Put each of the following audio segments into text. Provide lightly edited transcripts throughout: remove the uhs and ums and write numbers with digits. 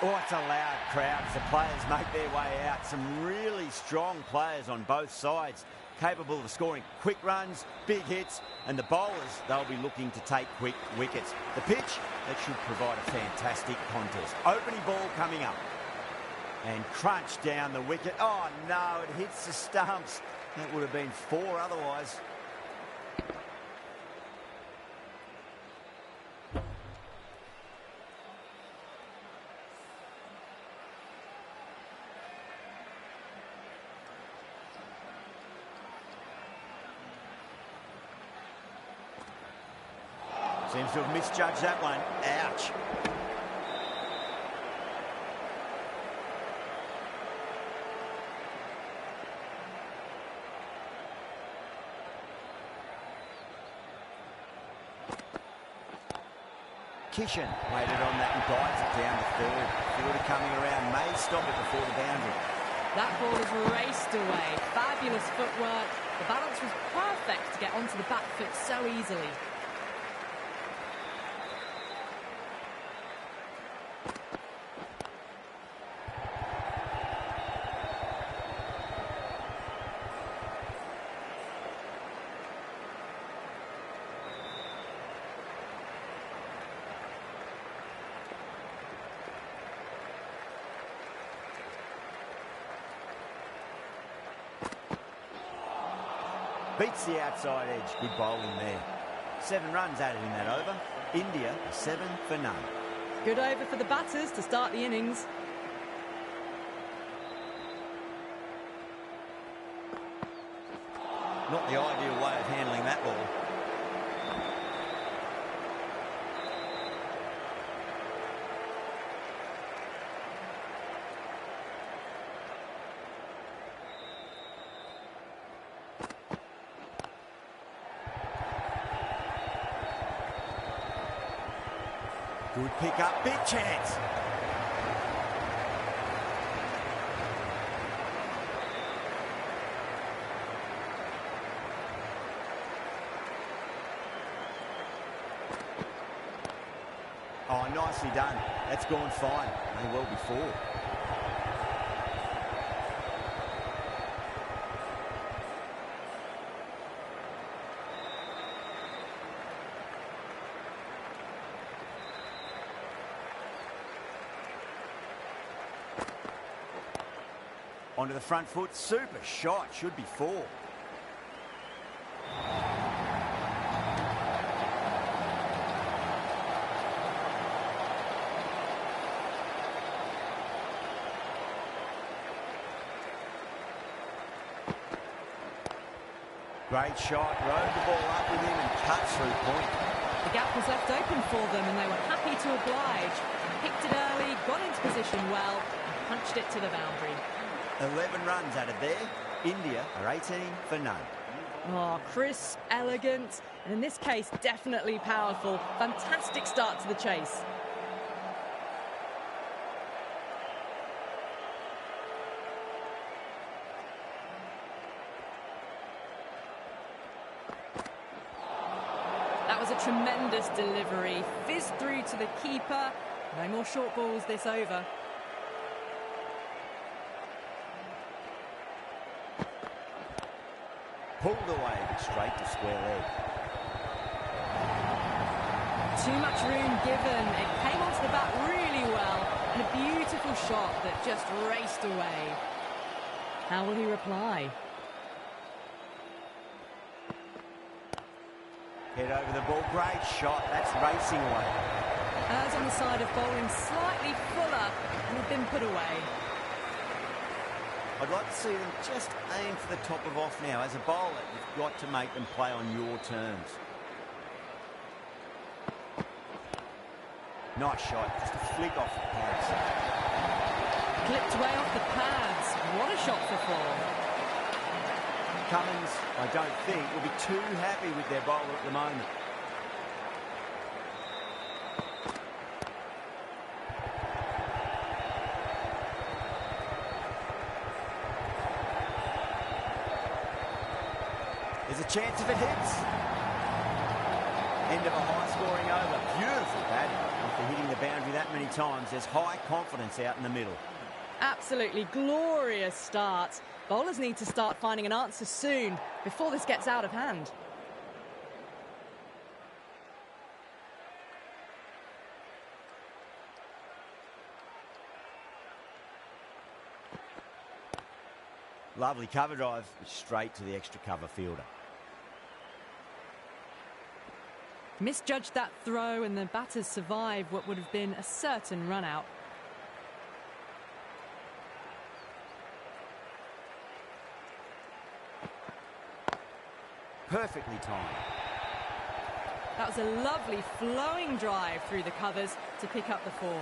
Oh, it's a loud crowd as the players make their way out. Some really strong players on both sides, capable of scoring quick runs, big hits, and the bowlers, they'll be looking to take quick wickets. The pitch, that should provide a fantastic contest. Opening ball coming up. And crunch down the wicket. Oh, no, it hits the stumps. That would have been 4 otherwise. Seems to have misjudged that one. Ouch. Kishan waited on that and guides it down to third. Fielder coming around, may stop it before the boundary. That ball is raced away. Fabulous footwork. The balance was perfect to get onto the back foot so easily. Beats the outside edge. Good bowling there. 7 runs added in that over. India 7 for none. Good over for the batters to start the innings. Not the ideal way of handling that ball. Good pick up, big chance. Oh, nicely done. That's gone fine. May well be 4. Onto the front foot, super shot, should be 4. Great shot, rode the ball up with him and cut through point. The gap was left open for them and they were happy to oblige. Picked it early, got into position well, and punched it to the boundary. 11 runs added there. India are 18 for none. Oh, crisp, elegant, and in this case, definitely powerful. Fantastic start to the chase. That was a tremendous delivery. Fizzed through to the keeper. No more short balls this over. Pulled away, but straight to square leg. Too much room given. It came onto the bat really well. And a beautiful shot that just raced away. How will he reply? Head over the ball, great shot. That's racing away. As on the side of bowling, slightly fuller and had been put away. I'd like to see them just aim for the top of off now. As a bowler, you've got to make them play on your terms. Nice shot, just a flick off the pads. Clipped way off the pads. What a shot for 4. Cummins, I don't think, will be too happy with their bowler at the moment. There's a chance if it hits. End of a high-scoring over. Beautiful batting. After hitting the boundary that many times, there's high confidence out in the middle. Absolutely glorious start. Bowlers need to start finding an answer soon before this gets out of hand. Lovely cover drive, straight to the extra cover fielder. Misjudged that throw and the batters survived what would have been a certain run out. Perfectly timed. That was a lovely flowing drive through the covers to pick up the 4.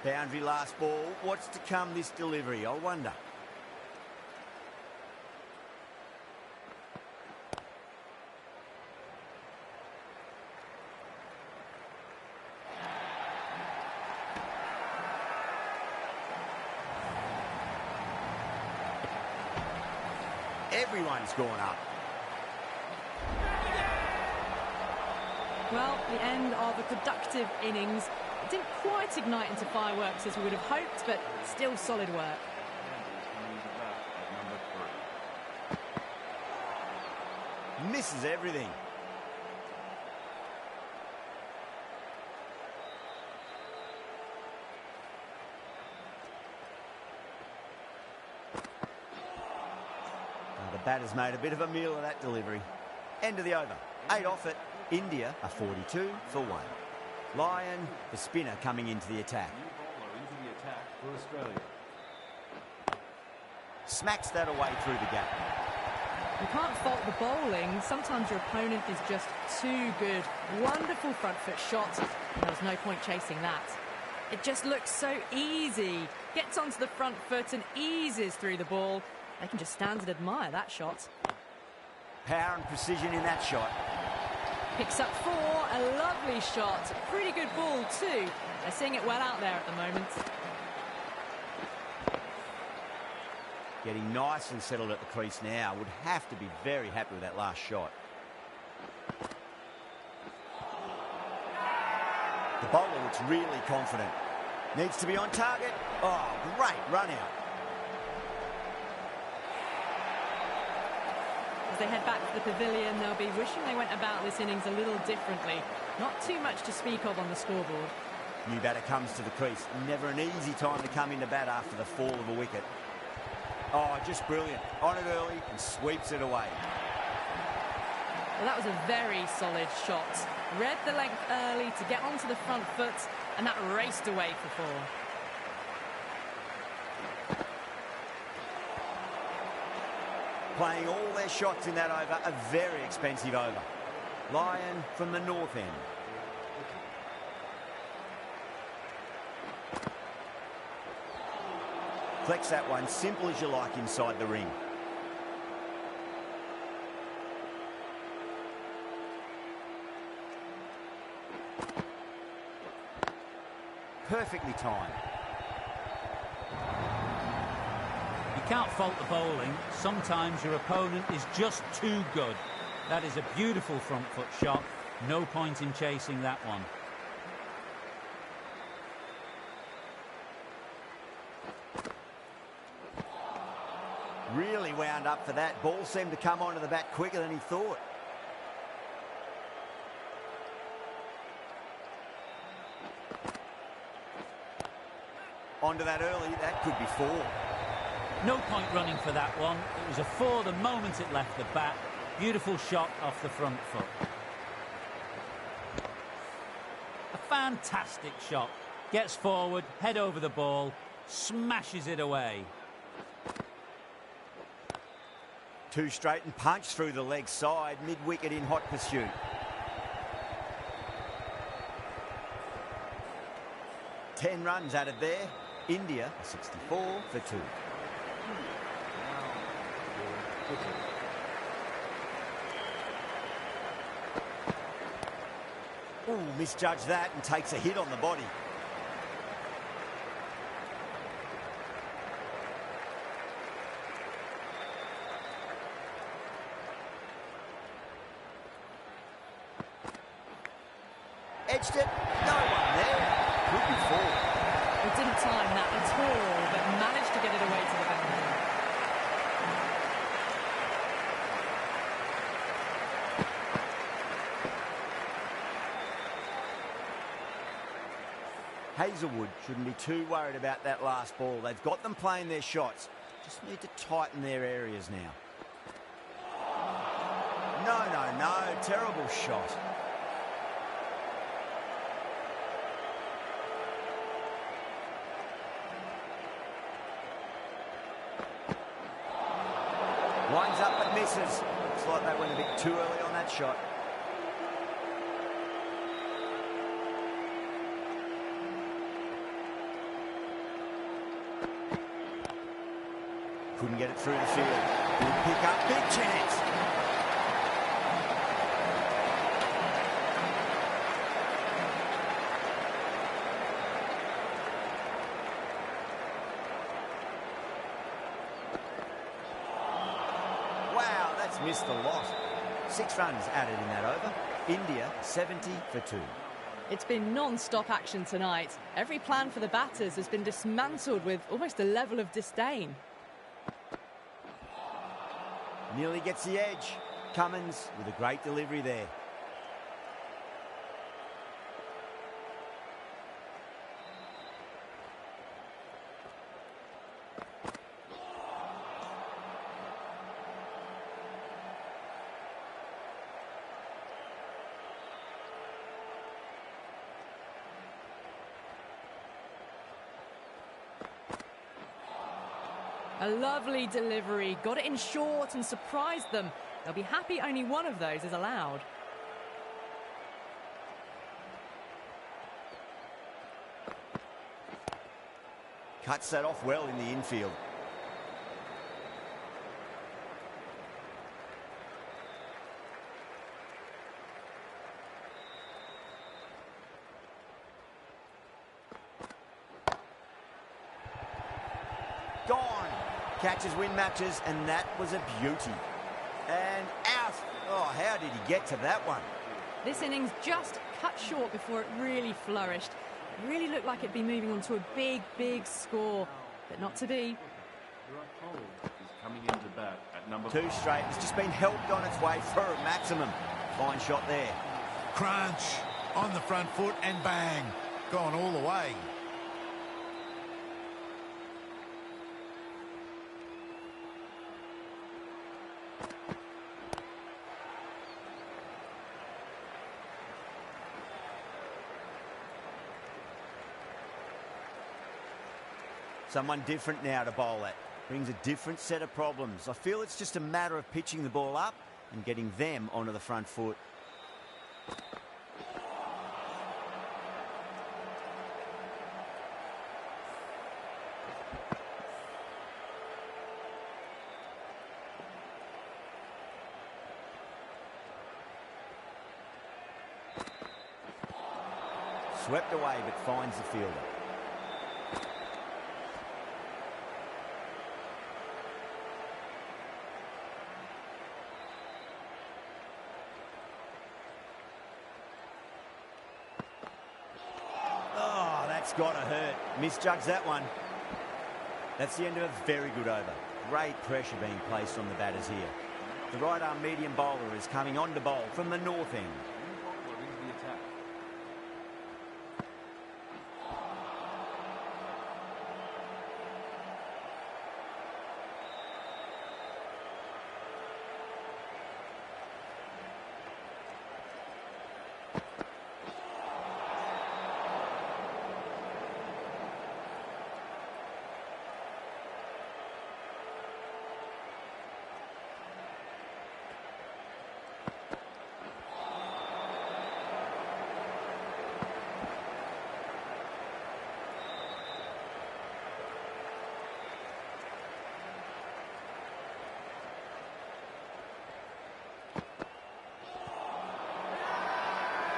Boundary last ball. What's to come this delivery, I wonder. Everyone's gone up. Well, the end of a productive innings. It didn't quite ignite into fireworks as we would have hoped, but still solid work. Misses everything. The batter's made a bit of a meal of that delivery. End of the over. 8 off it. India are 42 for 1. Lyon, the spinner, coming into the attack. For Australia. Smacks that away through the gap. You can't fault the bowling. Sometimes your opponent is just too good. Wonderful front foot shot. There was no point chasing that. It just looks so easy. Gets onto the front foot and eases through the ball. They can just stand and admire that shot. Power and precision in that shot. Picks up 4, a lovely shot. Pretty good ball too. They're seeing it well out there at the moment. Getting nice and settled at the crease now. Would have to be very happy with that last shot. The bowler looks really confident. Needs to be on target. Oh, great run out. As they head back to the pavilion, they'll be wishing they went about this innings a little differently. Not too much to speak of on the scoreboard. New batter comes to the crease. Never an easy time to come into bat after the fall of a wicket. Oh, just brilliant. On it early and sweeps it away. Well, that was a very solid shot. Read the length early to get onto the front foot, and that raced away for 4. Playing all their shots in that over, a very expensive over. Lyon from the north end. Flex that one, simple as you like inside the ring. Perfectly timed. You can't fault the bowling. Sometimes your opponent is just too good. That is a beautiful front foot shot. No point in chasing that one. Really wound up for that. Ball seemed to come onto the bat quicker than he thought. Onto that early, that could be 4. No point running for that one. It was a 4 the moment it left the bat. Beautiful shot off the front foot. A fantastic shot. Gets forward, head over the ball, smashes it away. 2 straight and punch through the leg side, mid-wicket in hot pursuit. Ten runs added there. India 64 for 2. Ooh, misjudged that and takes a hit on the body. edged it. No one there. Could be four. He didn't time that at all, but managed to get it away to the boundary. Hazelwood shouldn't be too worried about that last ball. They've got them playing their shots. Just need to tighten their areas now. No. Terrible shot. Winds up but misses. Looks like they went a bit too early on that shot. Couldn't get it through the field. Good pick up, big chance. Wow, that's missed a lot. 6 runs added in that over. India 70 for 2. It's been non-stop action tonight. Every plan for the batters has been dismantled with almost a level of disdain. Nearly gets the edge. Cummins with a great delivery there. A lovely delivery, got it in short and surprised them. They'll be happy only one of those is allowed. Cuts that off well in the infield. Gone. Catches win matches, and that was a beauty. And out. Oh, how did he get to that one? This innings just cut short before it really flourished. It really looked like it'd be moving on to a big score, but not to be. Is coming into bat at number 2 straight. It's just been helped on its way for a maximum. Fine shot there. Crunch on the front foot and bang. Gone all the way. Someone different now to bowl at. Brings a different set of problems. I feel it's just a matter of pitching the ball up and getting them onto the front foot. Swept away but finds the fielder. Got to hurt. Misjudged that one. That's the end of a very good over. Great pressure being placed on the batters here. The right arm medium bowler is coming on to bowl from the north end.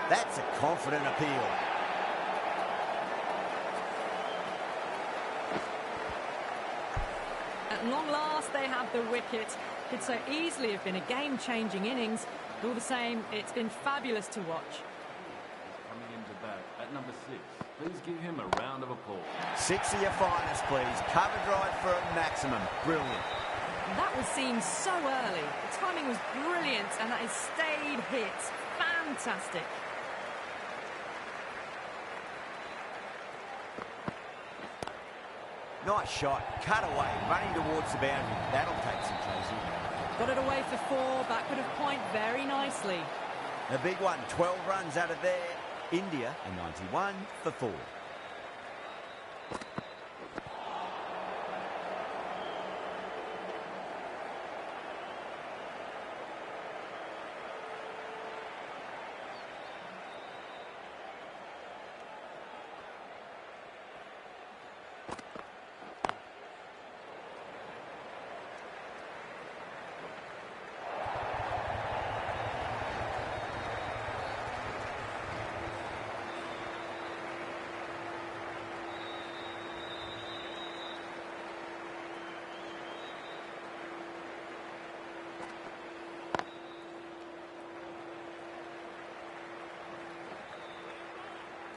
That's a confident appeal. At long last, they have the wicket. Could so easily have been a game-changing innings. All the same, it's been fabulous to watch. coming into at number 6. Please give him a round of applause. 6 of your finest, please. Cover drive for a maximum. Brilliant. That was seen so early. The timing was brilliant, and that is stayed hits. Fantastic. Nice shot. Cut away. Running towards the boundary. That'll take some chasing. Got it away for 4. Backward of point very nicely. The big one. 12 runs out of there. India a 91 for 4.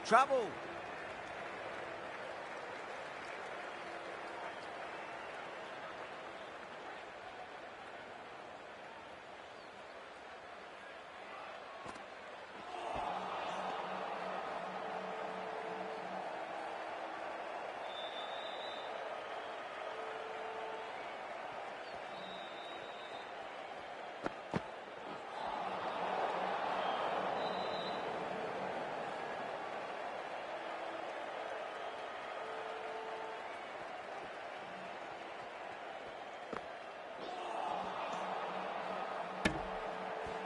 Trouble.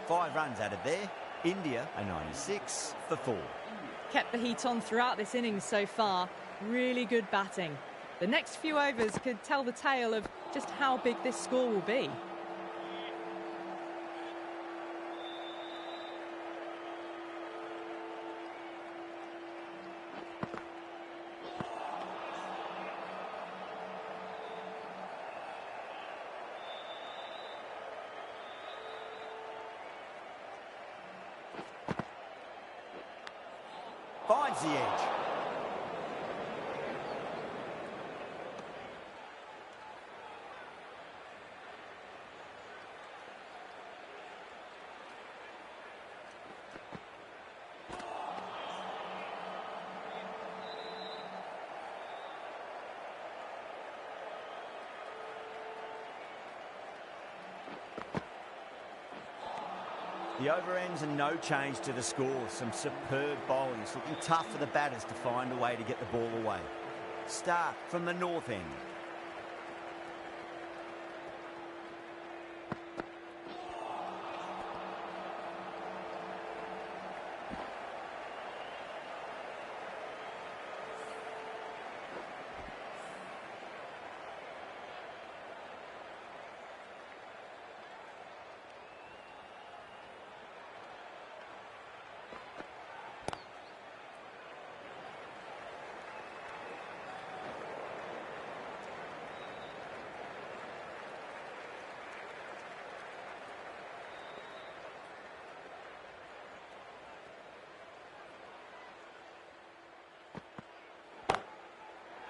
Five runs out of there. India a 96 for 4. Kept the heat on throughout this innings so far. Really good batting. The next few overs could tell the tale of just how big this score will be. Finds the edge. The over ends and no change to the score. Some superb bowling. It's looking tough for the batters to find a way to get the ball away. Start from the north end.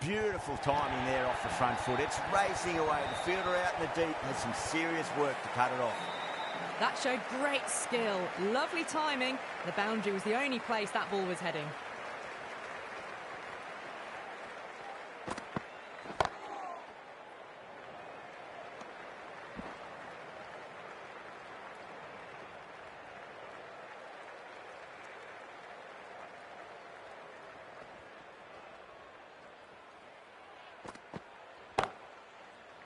Beautiful timing there off the front foot. It's racing away. The fielder out in the deep has some serious work to cut it off. That showed great skill. Lovely timing. The boundary was the only place that ball was heading.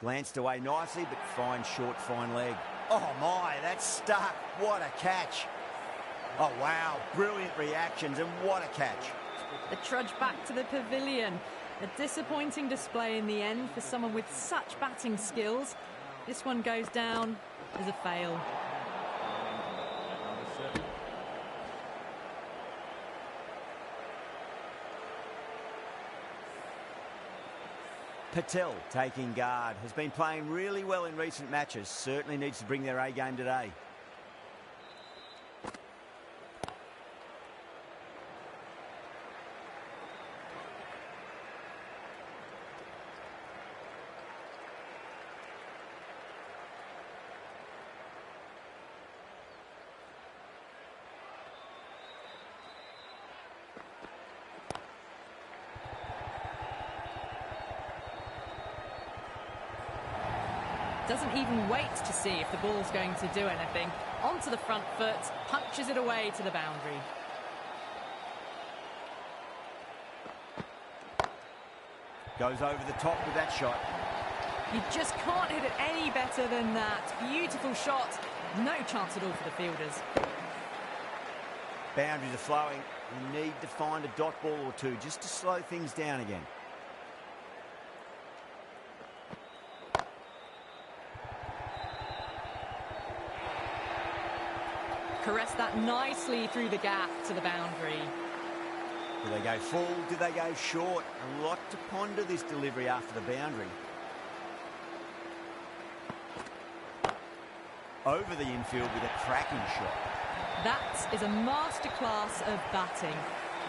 Glanced away nicely, but fine short, fine leg. Oh my, that's stuck. What a catch. Oh wow, brilliant reactions and what a catch. The trudge back to the pavilion. A disappointing display in the end for someone with such batting skills. This one goes down as a fail. Patel taking guard. Has been playing really well in recent matches. Certainly needs to bring their A game today. Doesn't even wait to see if the ball's going to do anything. Onto the front foot, punches it away to the boundary. Goes over the top with that shot. You just can't hit it any better than that. Beautiful shot. No chance at all for the fielders. Boundaries are flowing. You need to find a dot ball or two just to slow things down again. Caress that nicely through the gap to the boundary. Do they go full? Do they go short? A lot to ponder this delivery after the boundary. Over the infield with a cracking shot. That is a masterclass of batting.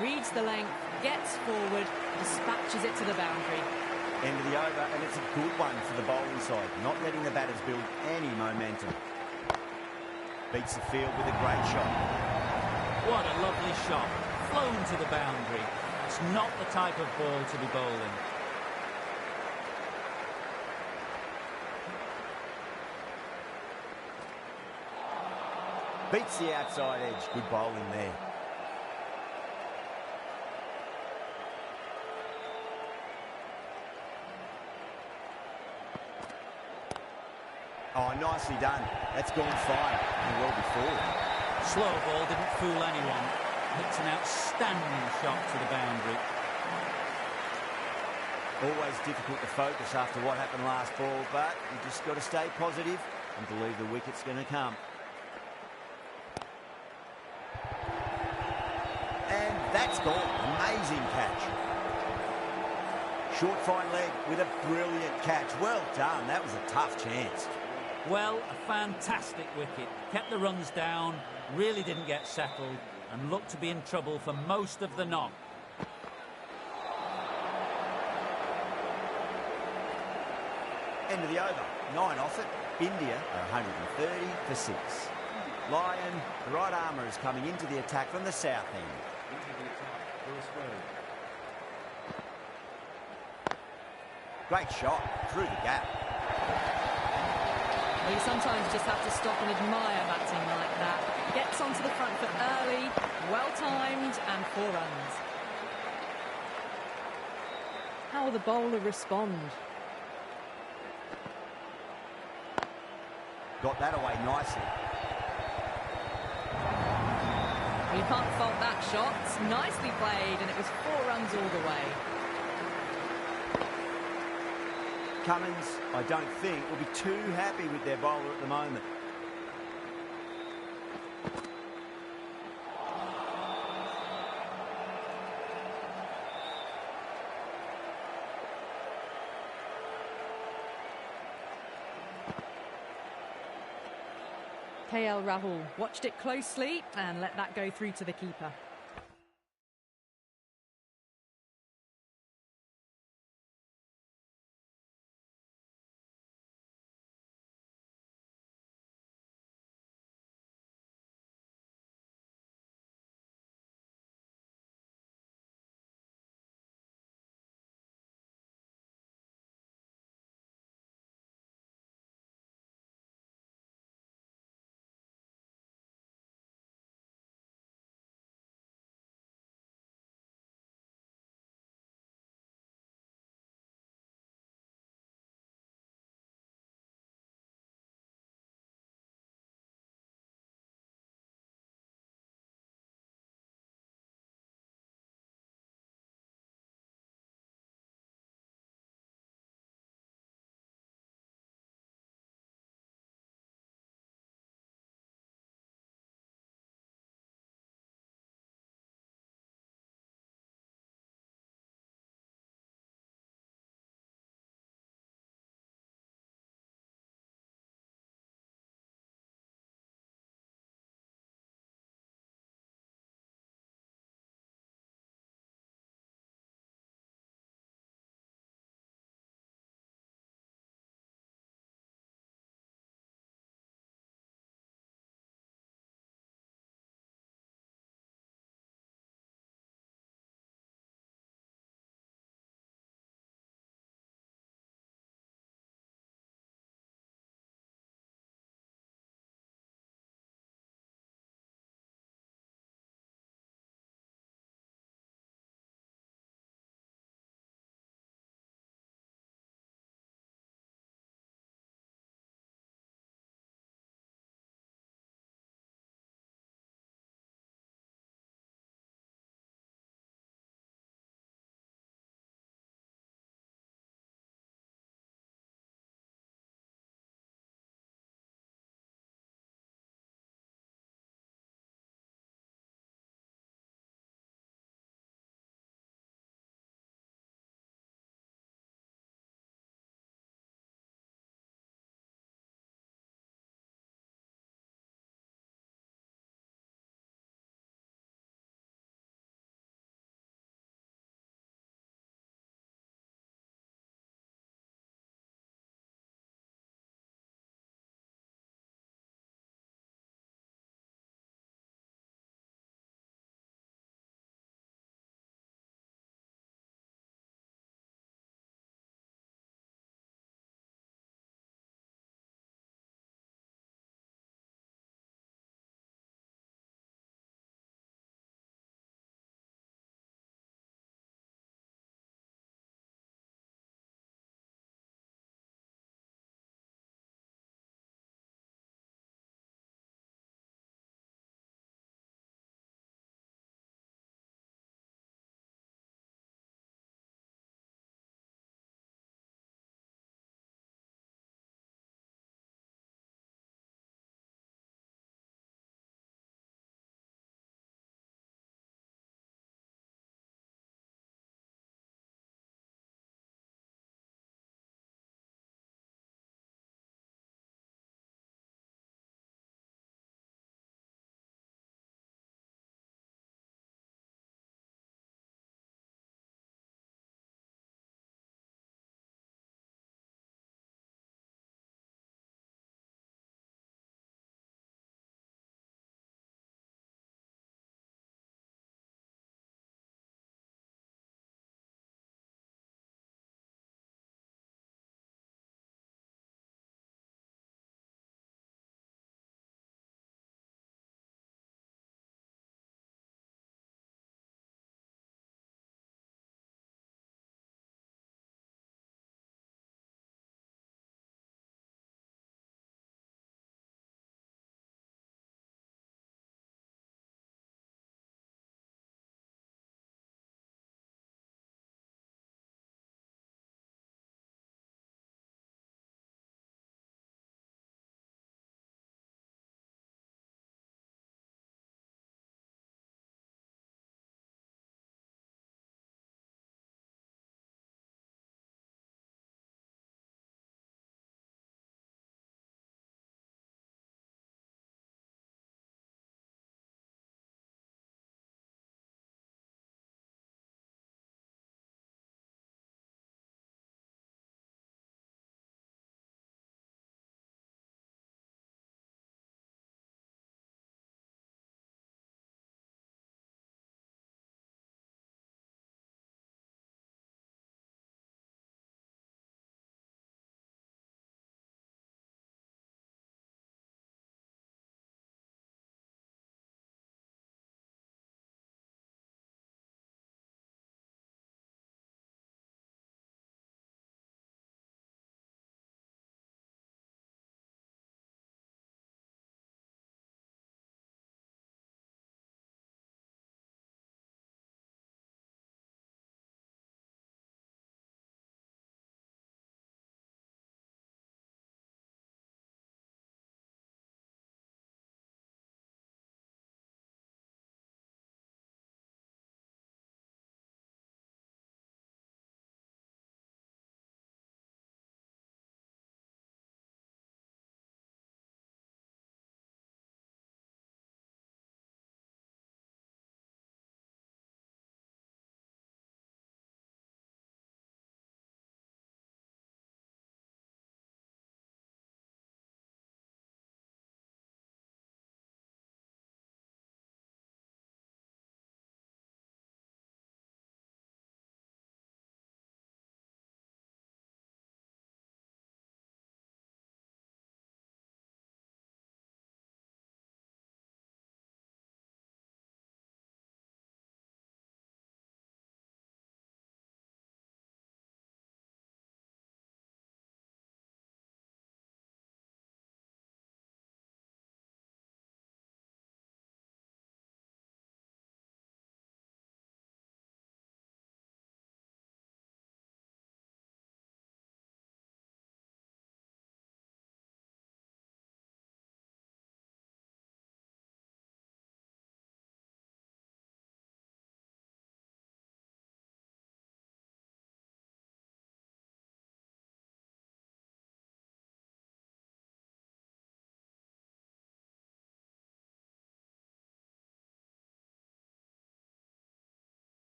Reads the length, gets forward, dispatches it to the boundary. End of the over, and it's a good one for the bowling side, not letting the batters build any momentum. Beats the field with a great shot. What a lovely shot. Flown to the boundary. It's not the type of ball to be bowling. Beats the outside edge. Good bowling there. Oh, nicely done. That's gone fine and well before. Slow ball didn't fool anyone. Hits an outstanding shot to the boundary. Always difficult to focus after what happened last ball, but you just got to stay positive and believe the wicket's going to come. And that's gone. Amazing catch. Short, fine leg with a brilliant catch. Well done. That was a tough chance. Well, a fantastic wicket. Kept the runs down, really didn't get settled, and looked to be in trouble for most of the knock. End of the over. 9 off it. India are 130 for 6. Lyon, the right armour, is coming into the attack from the south end. Into the attack, first row. Great shot through the gap. Well, you sometimes just have to stop and admire batting like that. Gets onto the front foot early, well-timed, and 4 runs. How will the bowler respond? Got that away nicely. Well, you can't fault that shot. Nicely played, and it was 4 runs all the way. Cummins, I don't think, will be too happy with their bowler at the moment. KL Rahul watched it closely and let that go through to the keeper.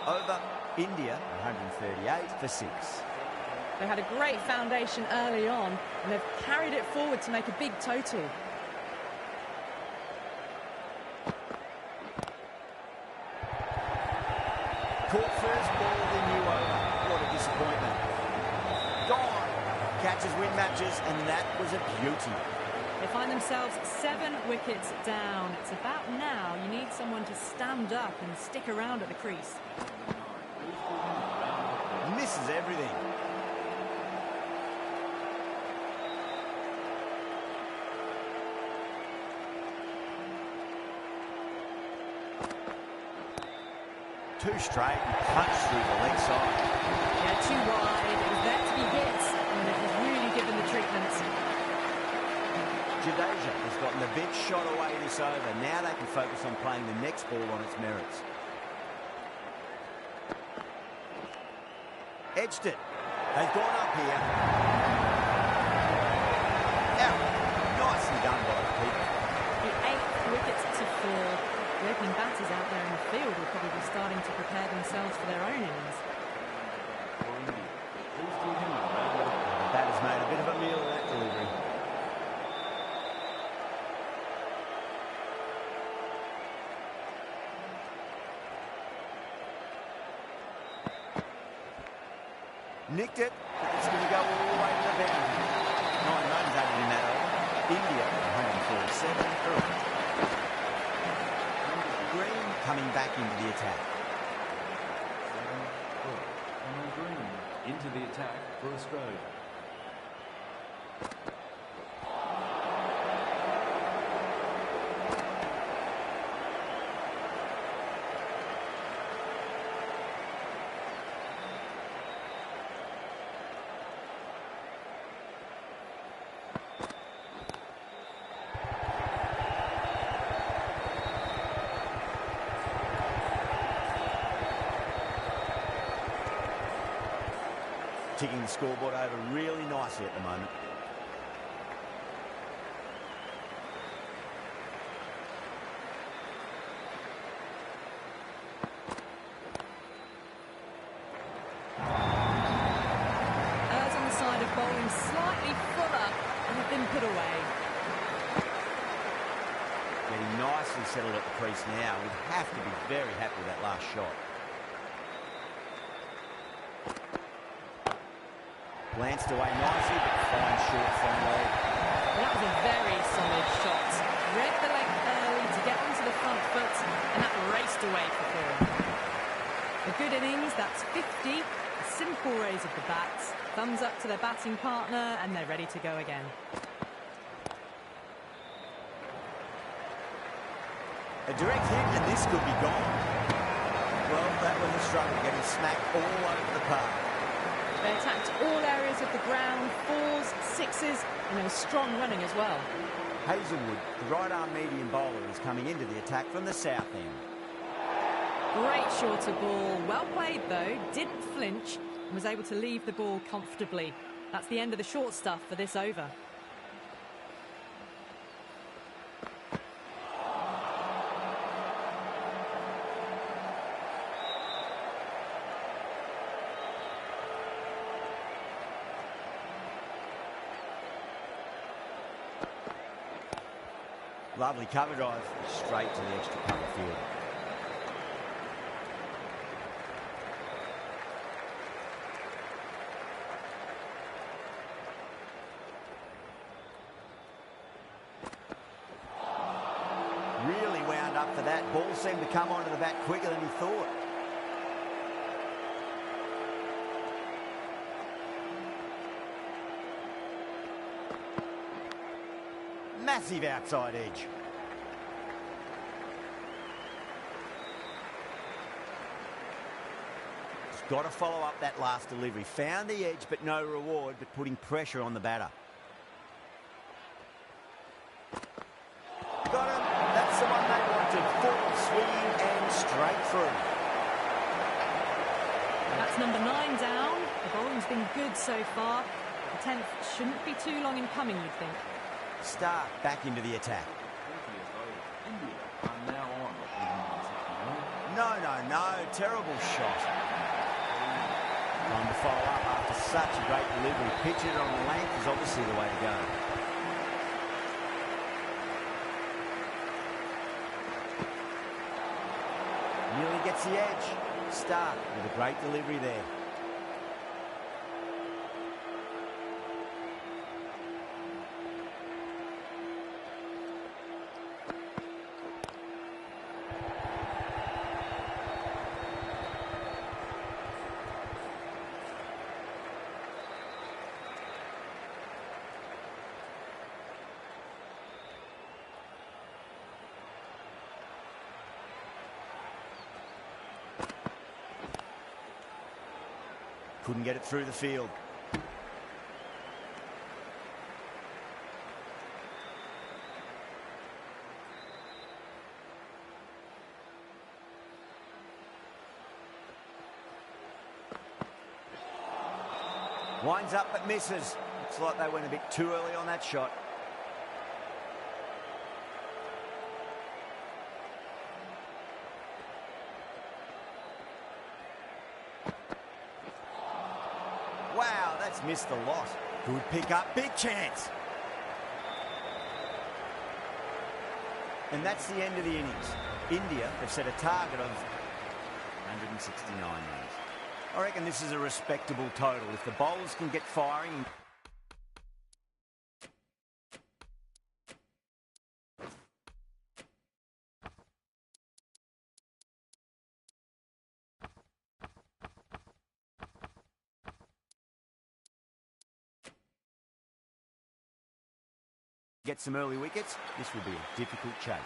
over. India 138 for 6. They had a great foundation early on, and they've carried it forward to make a big total. Caught first ball of the new over. What a disappointment. Gone. Catches win matches, and that was a beauty. They find themselves 7 wickets down. It's about now you need someone to stand up and stick around at the crease. Misses everything. Too straight and punched through the leg side. Yeah, too wide. It was there to be hit, and it was really given the treatment. Jadeja has gotten a big shot away this over. Now they can focus on playing the next ball on its merits. Edged it. They've gone up here. Out. Nicely done by the keeper. The 8th wicket to fall. The opening batters out there in the field will probably be starting to prepare themselves for their own innings. The batter's made a bit of a meal of that delivery. Nicked it, but it's going to go all the way to the boundary. 9 runs added in that over. India 147 early. Green coming back into the attack. Connell Green into the attack for Australia. Ticking the scoreboard over really nicely at the moment. Errs on the side of bowling slightly fuller and have been put away. Getting nicely settled at the crease now. We'd have to be very happy with that last shot. Glanced away nicely, but fine short from leg. That was a very solid shot. Read the leg early to get onto the front foot, and that raced away for 4. A good innings, that's 50. A simple raise of the bats. Thumbs up to their batting partner, and they're ready to go again. A direct hit, and this could be gone. Well, that was a struggle, getting smacked all over the park. They attacked all areas of the ground, 4s, 6s, and there was strong running as well. Hazelwood, the right-arm medium bowler, is coming into the attack from the south end. Great shorter ball. Well played, though. Didn't flinch and was able to leave the ball comfortably. That's the end of the short stuff for this over. Lovely cover drive, straight to the extra cover field. Really wound up for that. Ball seemed to come onto the bat quicker than he thought. Massive outside edge. Just got to follow up that last delivery. Found the edge, but no reward, but putting pressure on the batter. Got him. That's the one they wanted. Full swinging and straight through. That's number 9 down. The bowling's been good so far. The 10th shouldn't be too long in coming, you'd think. Stark back into the attack. India are now on 169. No no, terrible shot. Time to follow up after such a great delivery. Pitching it on the length is obviously the way to go. Nearly gets the edge. Stark with a great delivery there. Couldn't get it through the field. Winds up but misses. Looks like they went a bit too early on that shot. Wow, that's missed a lot. Good pick up, big chance. And that's the end of the innings. India have set a target of 169 runs. I reckon this is a respectable total. If the bowlers can get firing... get some early wickets, this will be a difficult chase.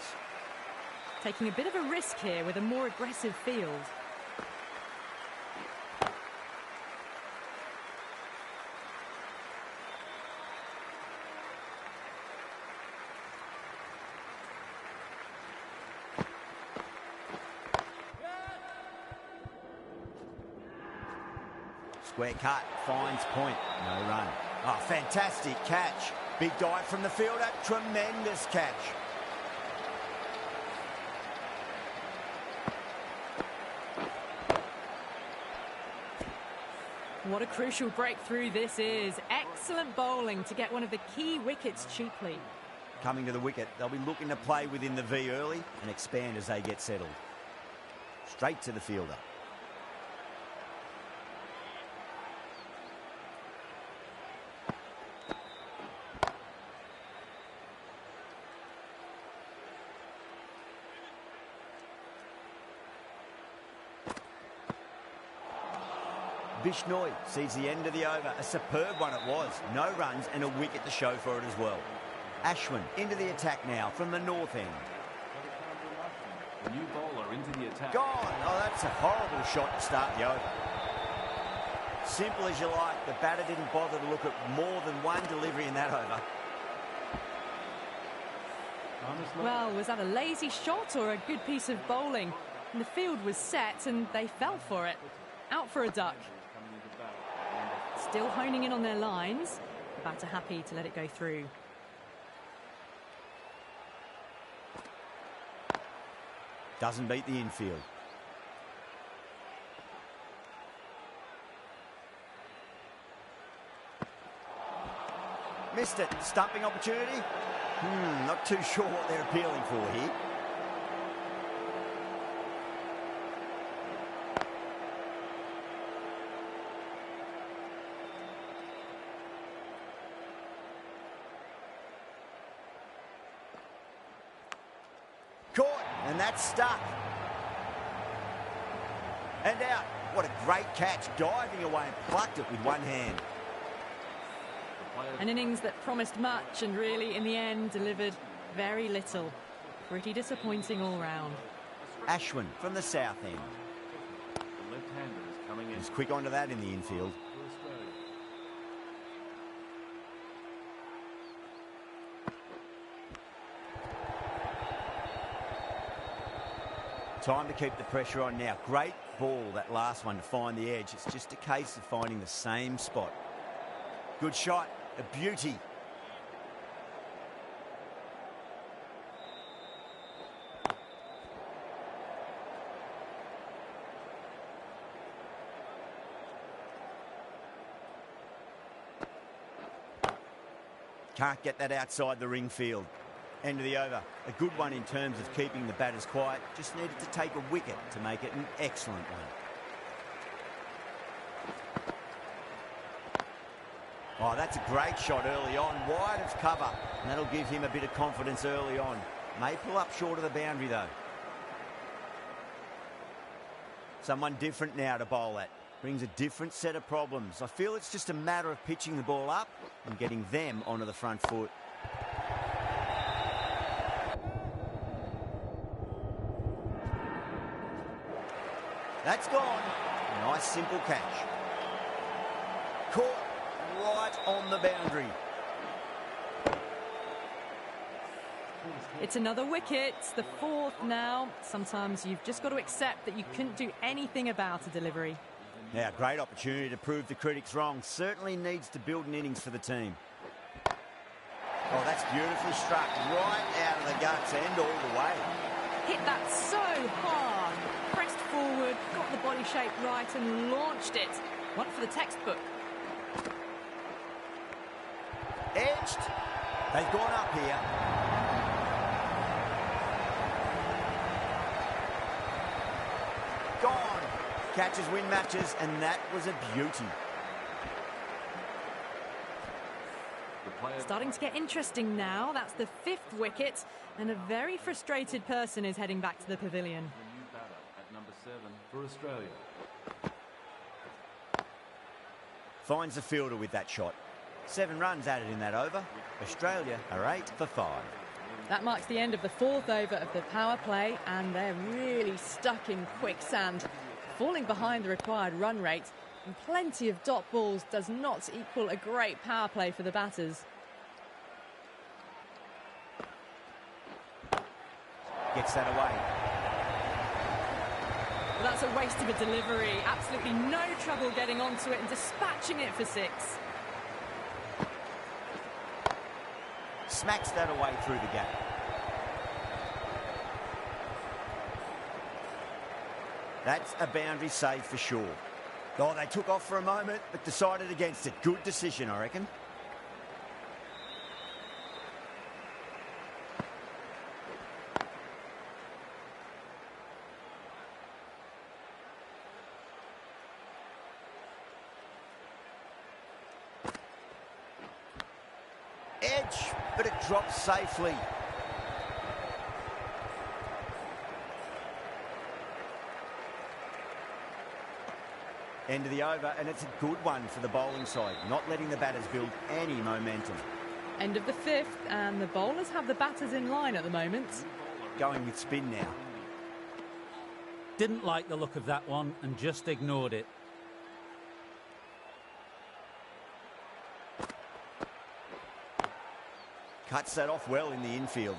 Taking a bit of a risk here with a more aggressive field. Square cut, finds point, no run. Oh, fantastic catch. Big dive from the fielder, tremendous catch. What a crucial breakthrough this is. Excellent bowling to get one of the key wickets cheaply. Coming to the wicket, they'll be looking to play within the V early and expand as they get settled. Straight to the fielder. Bishnoi sees the end of the over. A superb one it was. No runs and a wicket to show for it as well. Ashwin into the attack now from the north end. The new bowler into the attack. Gone. Oh, that's a horrible shot to start the over. Simple as you like. The batter didn't bother to look at more than one delivery in that over. Well, was that a lazy shot or a good piece of bowling? And the field was set and they fell for it. Out for a duck. Still honing in on their lines. The batter happy to let it go through. Doesn't beat the infield. Missed it. Stumping opportunity. Not too sure what they're appealing for here. Caught, and that's stuck. And out. What a great catch, diving away and plucked it with one hand. An innings that promised much and really, in the end, delivered very little. Pretty disappointing all round. Ashwin from the south end. The left-hander is coming in. He's quick onto that in the infield. Time to keep the pressure on now. Great ball, that last one, to find the edge. It's just a case of finding the same spot. Good shot, a beauty. Can't get that outside the ring field. End of the over. A good one in terms of keeping the batters quiet. Just needed to take a wicket to make it an excellent one. Oh, that's a great shot early on. Wide of cover. And that'll give him a bit of confidence early on. May pull up short of the boundary, though. Someone different now to bowl at. Brings a different set of problems. I feel it's just a matter of pitching the ball up and getting them onto the front foot. That's gone. Nice simple catch. Caught right on the boundary. It's another wicket, the fourth now. Sometimes you've just got to accept that you couldn't do anything about a delivery. Now, great opportunity to prove the critics wrong. Certainly needs to build an innings for the team. Oh, that's beautifully struck. Right out of the guts and all the way. Hit that so hard. Pressed forward, got the body shape right and launched it. One for the textbook. Edged. They've gone up here. Gone. Catches win matches, and that was a beauty. Starting to get interesting now. That's the fifth wicket, and a very frustrated person is heading back to the pavilion. The new batter at number 7 for Australia. Finds the fielder with that shot. 7 runs added in that over. Australia are 8 for 5. That marks the end of the fourth over of the power play, and they're really stuck in quicksand. Falling behind the required run rate, and plenty of dot balls does not equal a great power play for the batters. Gets that away. Well, that's a waste of a delivery. Absolutely no trouble getting onto it and dispatching it for 6. Smacks that away through the gap. That's a boundary save for sure. Oh, they took off for a moment, but decided against it. Good decision, I reckon. Edge, but it drops safely. End of the over, and it's a good one for the bowling side, not letting the batters build any momentum. End of the fifth, and the bowlers have the batters in line at the moment. Going with spin now. Didn't like the look of that one and just ignored it. Cuts that off well in the infield.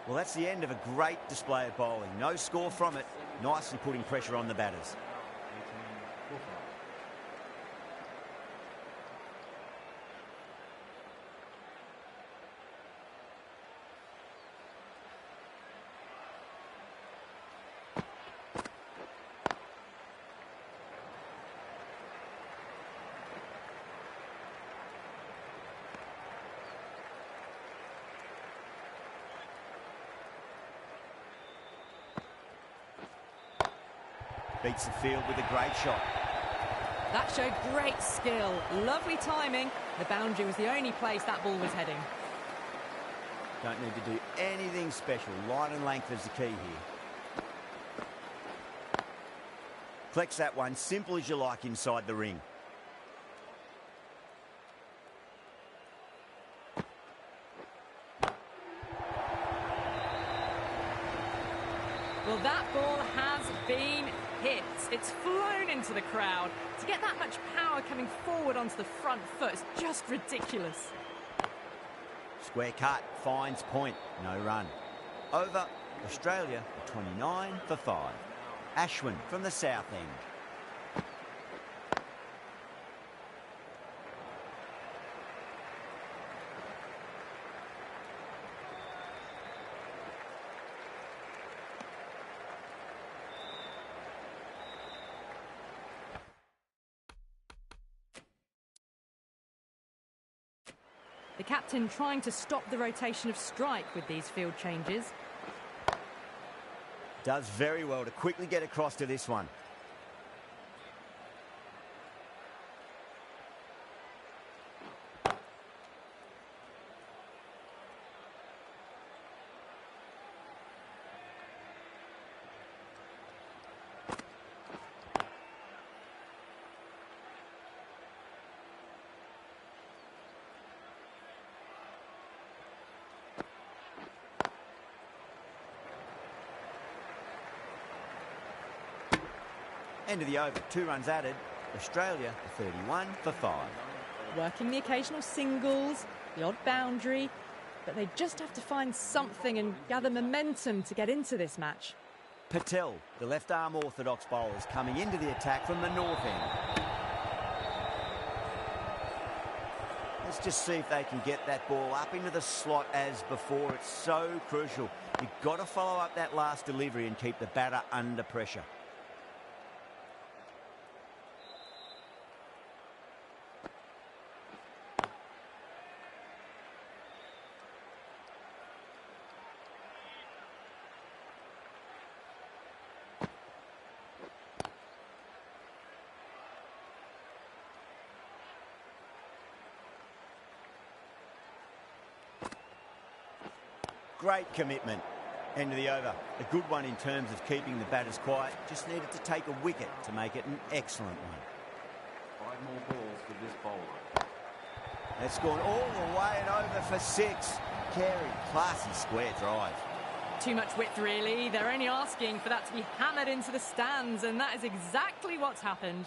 Well, that's the end of a great display of bowling. No score from it. Nicely putting pressure on the batters. Beats the field with a great shot. That showed great skill. Lovely timing. The boundary was the only place that ball was heading. Don't need to do anything special. Line and length is the key here. Collects that one, simple as you like, inside the ring. Well, that ball has been hit. It's flown into the crowd. To get that much power coming forward onto the front foot is just ridiculous. Square cut, finds point, no run. Over, Australia 29 for 5. Ashwin from the south end. The captain trying to stop the rotation of strike with these field changes. Does very well to quickly get across to this one. End of the over, 2 runs added. Australia 31 for 5. Working the occasional singles, the odd boundary, but they just have to find something and gather momentum to get into this match. Patel, the left-arm orthodox bowler, is coming into the attack from the north end. Let's just see if they can get that ball up into the slot as before. It's so crucial. You've got to follow up that last delivery and keep the batter under pressure. Great commitment. End of the over. A good one in terms of keeping the batters quiet. Just needed to take a wicket to make it an excellent one. 5 more balls for this bowler. That's gone all the way and over for 6. Carey, classy square drive. Too much width, really. They're only asking for that to be hammered into the stands, and that is exactly what's happened.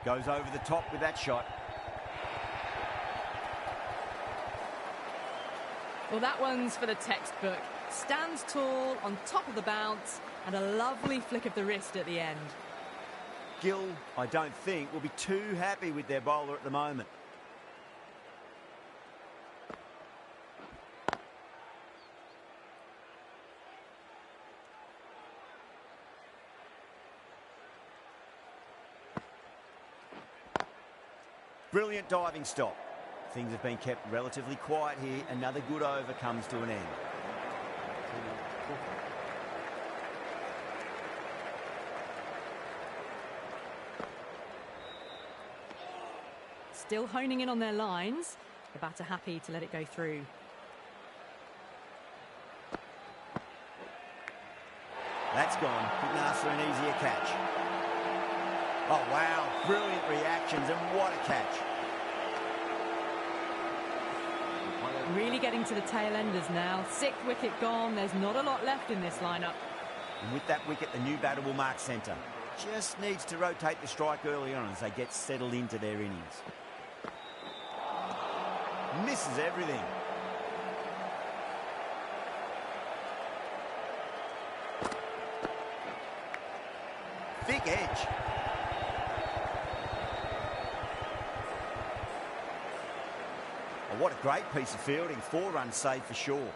Goes over the top with that shot. Well, that one's for the textbook. Stands tall, on top of the bounce, and a lovely flick of the wrist at the end. Gill, I don't think, will be too happy with their bowler at the moment. Brilliant diving stop. Things have been kept relatively quiet here. Another good over comes to an end. Still honing in on their lines. The batter happy to let it go through. That's gone. Couldn't ask for an easier catch. Oh, wow. Brilliant reactions, and what a catch. Really getting to the tail enders now. 6th wicket gone. There's not a lot left in this lineup. And with that wicket, the new batter will mark centre. Just needs to rotate the strike early on as they get settled into their innings. Misses everything. Thick edge. Oh, what a great piece of fielding. 4 runs saved for sure.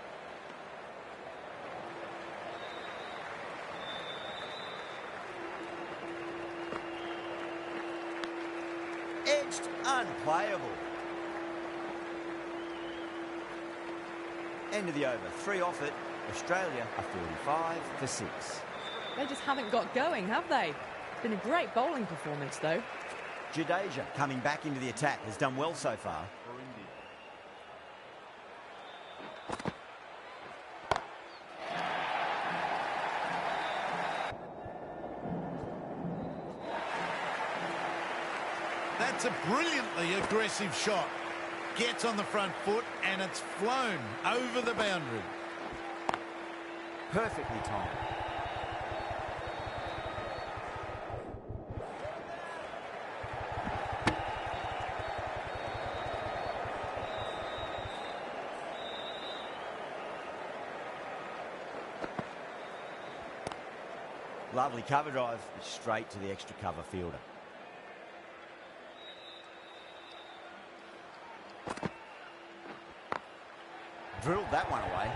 Edged, unplayable. End of the over. 3 off it. Australia are 45 for 6. They just haven't got going, have they? It's been a great bowling performance, though. Jadeja, coming back into the attack, has done well so far. For India. That's a brilliantly aggressive shot. Gets on the front foot and it's flown over the boundary. Perfectly timed. Lovely cover drive, straight to the extra cover fielder. Drilled that one away.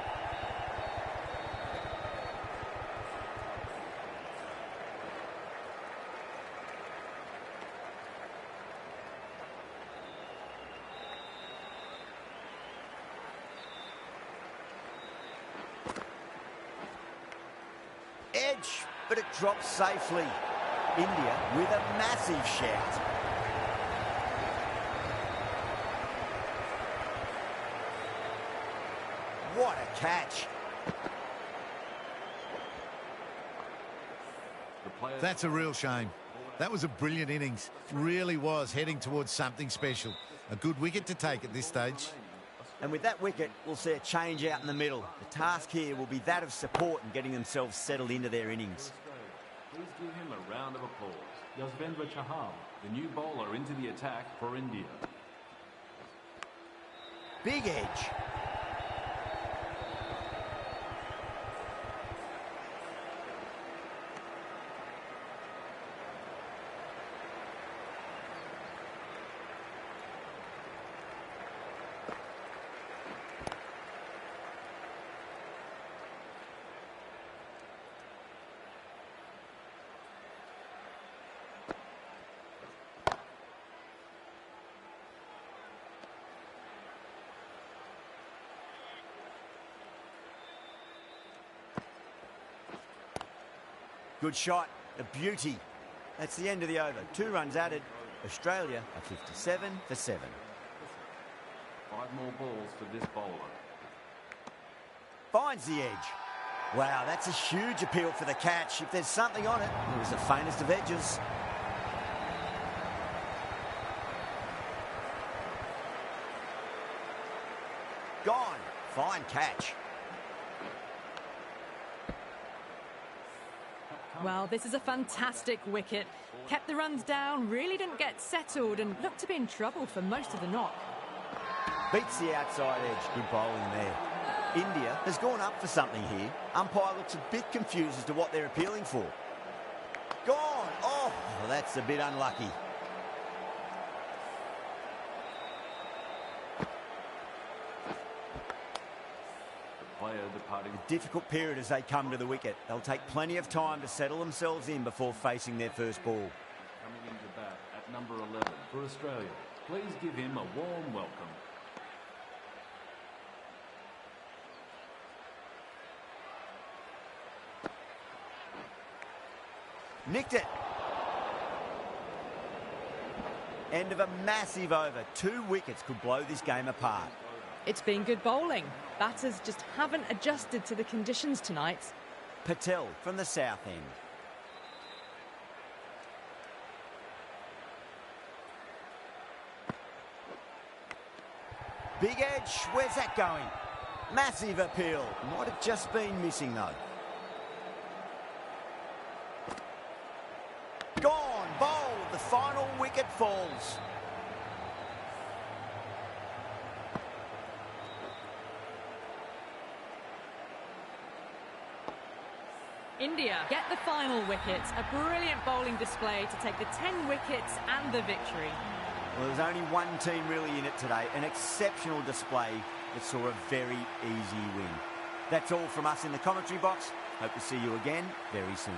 Edge, but it drops safely. India with a massive shout. What a catch. That's a real shame. That was a brilliant innings. Really was heading towards something special. A good wicket to take at this stage. And with that wicket, we'll see a change out in the middle. The task here will be that of support and getting themselves settled into their innings. Please give him a round of applause. Yuzvendra Chahal, the new bowler into the attack for India. Big edge. Good shot, a beauty. That's the end of the over. 2 runs added. Australia are 57 for 7. 5 more balls for this bowler. Finds the edge. Wow, that's a huge appeal for the catch. If there's something on it, it was the faintest of edges. Gone. Fine catch. Well, this is a fantastic wicket. Kept the runs down, really didn't get settled and looked to be in trouble for most of the knock. Beats the outside edge. Good bowling there. India has gone up for something here. Umpire looks a bit confused as to what they're appealing for. Gone! Oh, well, that's a bit unlucky. Departing. A difficult period as they come to the wicket. They'll take plenty of time to settle themselves in before facing their first ball. Coming into bat at number 11 for Australia. Please give him a warm welcome. Nicked it. End of a massive over. 2 wickets could blow this game apart. It's been good bowling. Batters just haven't adjusted to the conditions tonight. Patel from the south end. Big edge. Where's that going? Massive appeal. Might have just been missing though. Gone. Bowled. The final wicket falls. India get the final wicket. A brilliant bowling display to take the 10 wickets and the victory. Well, there's only one team really in it today. An exceptional display that saw a very easy win. That's all from us in the commentary box. Hope to see you again very soon.